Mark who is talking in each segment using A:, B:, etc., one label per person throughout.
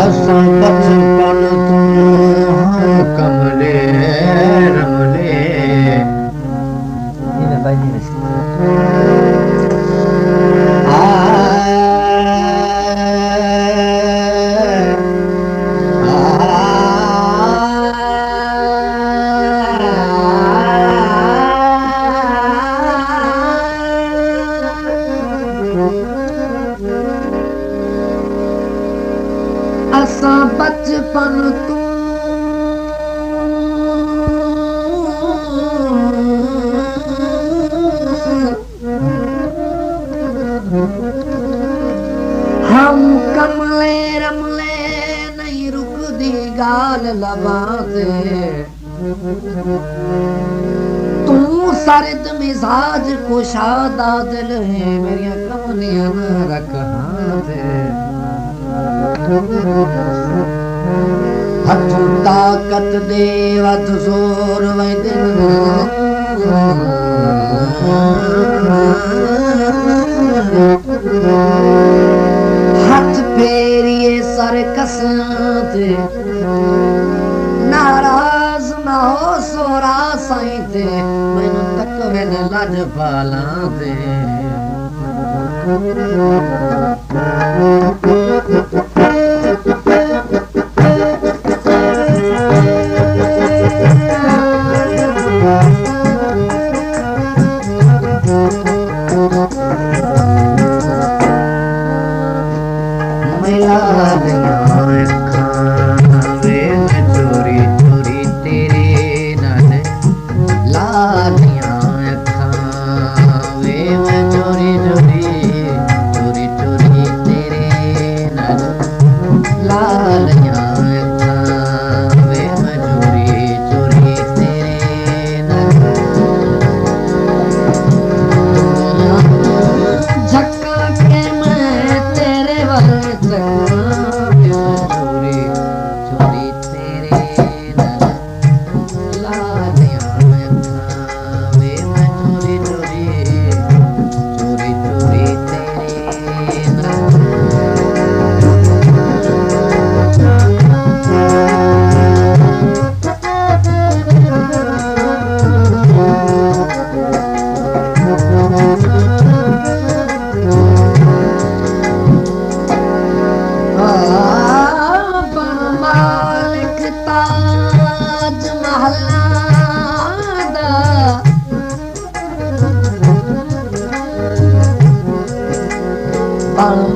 A: असां बचपन तूं हम कमले रमले असां बचपन तूं हम कमले रमले नहीं रुकदी गाल लबां ते तू सरद मिजाज कुशादा दिल है मेरिया कमलियां न रख हाथ हथों ताकत दे वध जोर हथ फेरिए सर कसते नाराज ना हो सोरा साईं ते मैनू तक वेन लज पाला ते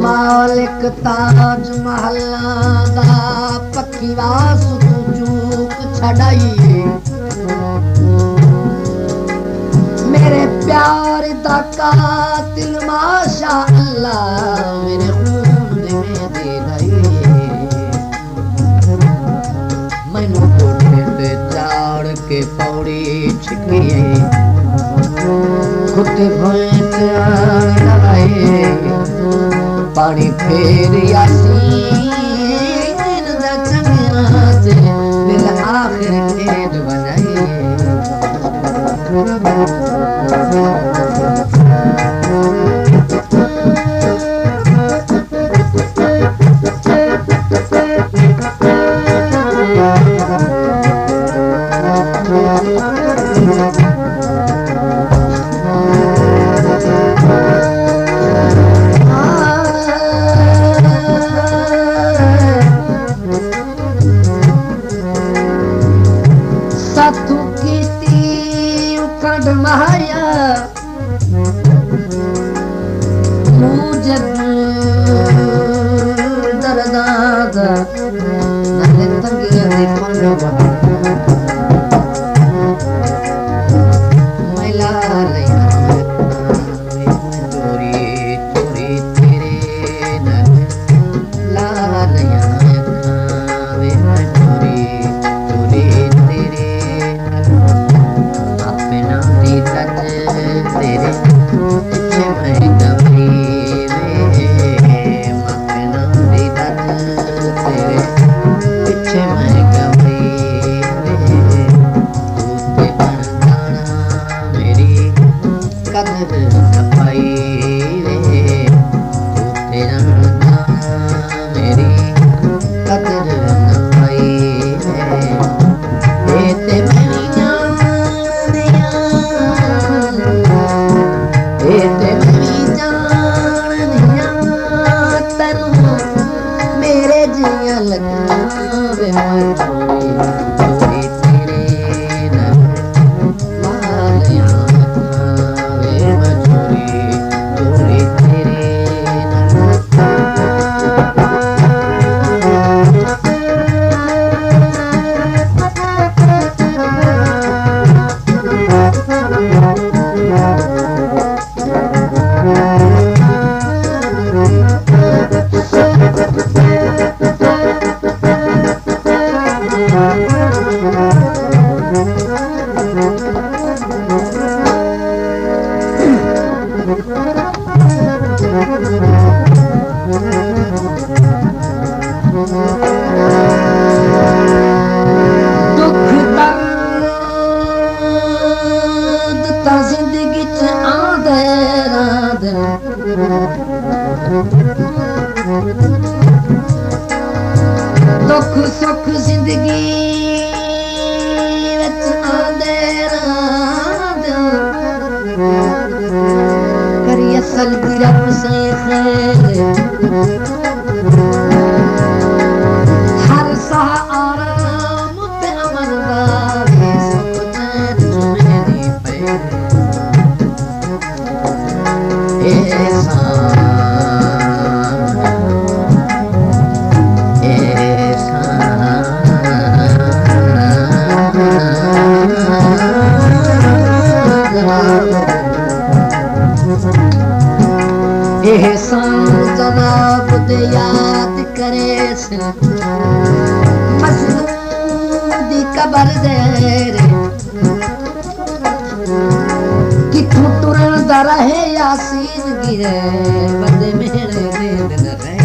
A: मालिक ताज महला दा पक्की वास तू चूक छड़ाई मेरे प्यार दा कातिल माशा अल्लाह मेरे खून में दे दई मैनू कोठे ते चाड़ के पौड़ी छिकी कुत्ते भैंस लगाए पानी फेर यासीन दा चंगिया से दिल आखिर खेद बनाई दुख सुख जिंदगी विच आंदे रांद करी असल दी रब से खैर हर सा आराम पे अमन वाले सुख चैन मेरी पे एहसान जनाब दे याद करे से मजलूम दी कबर दे रे किथों टुरन दा रहे यासीन गिरे बंदे मेरे दे दिल रहे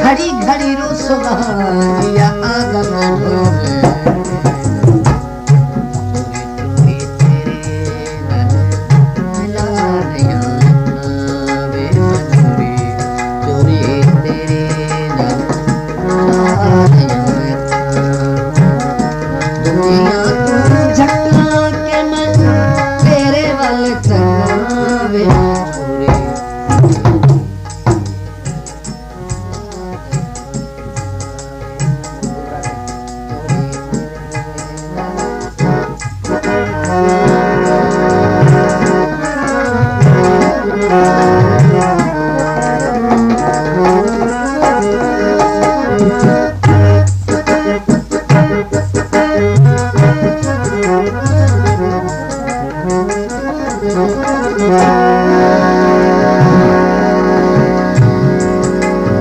A: घड़ी घड़ी रो सुबह आगम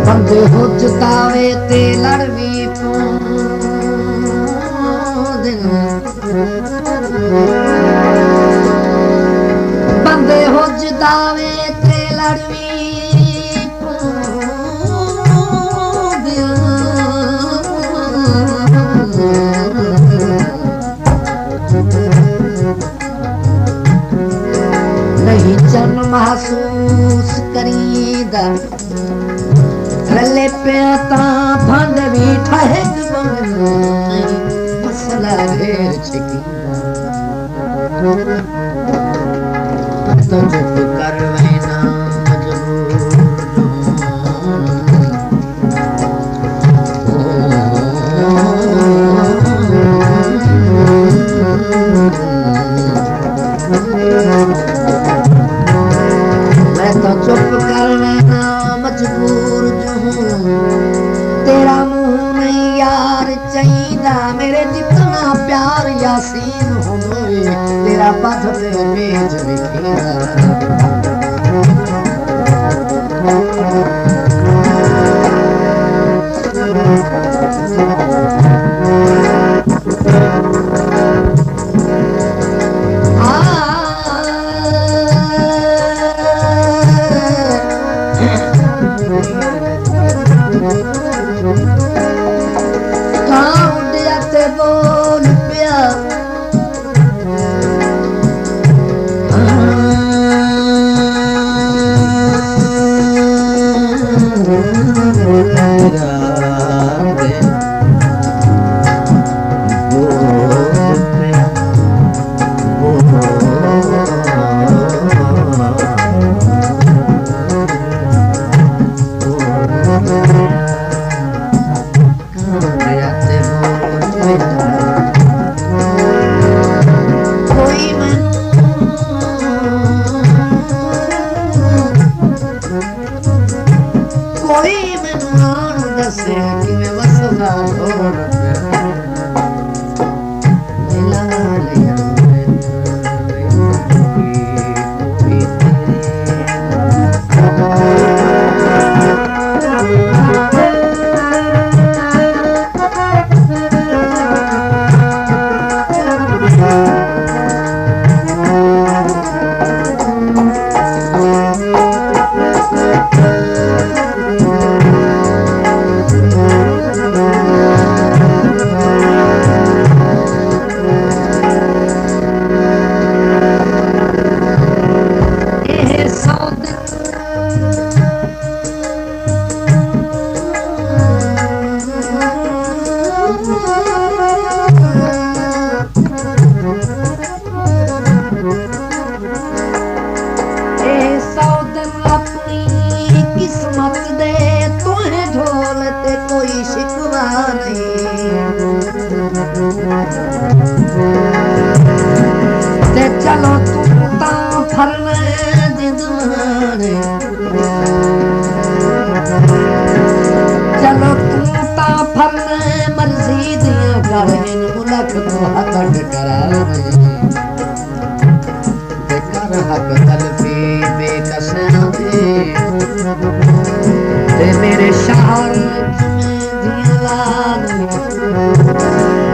A: बंदे हो चुकावे ते लड़वी बंदे हो जुदावे ते लड़वी नहीं जन महसूस करीदा रले पे ता भंड भी ठहक मसला ढेर छिकीदा तो चुप कर वैना मैं तो चुप कर वैना मजबूर जो हूँ तेरा मुंह नहीं यार चाहिदा मेरे जितना प्यार यासीन हो तेरा पथ पे मेज लिखीदा बोल पिया ते चलो तू ता फरने जिंदवाने चलो तू ता फरने मर्जी दिया कर इन मुलक तो हक करावे ते कर हक तलफी बेकसना दे ते मेरे शहर में दिया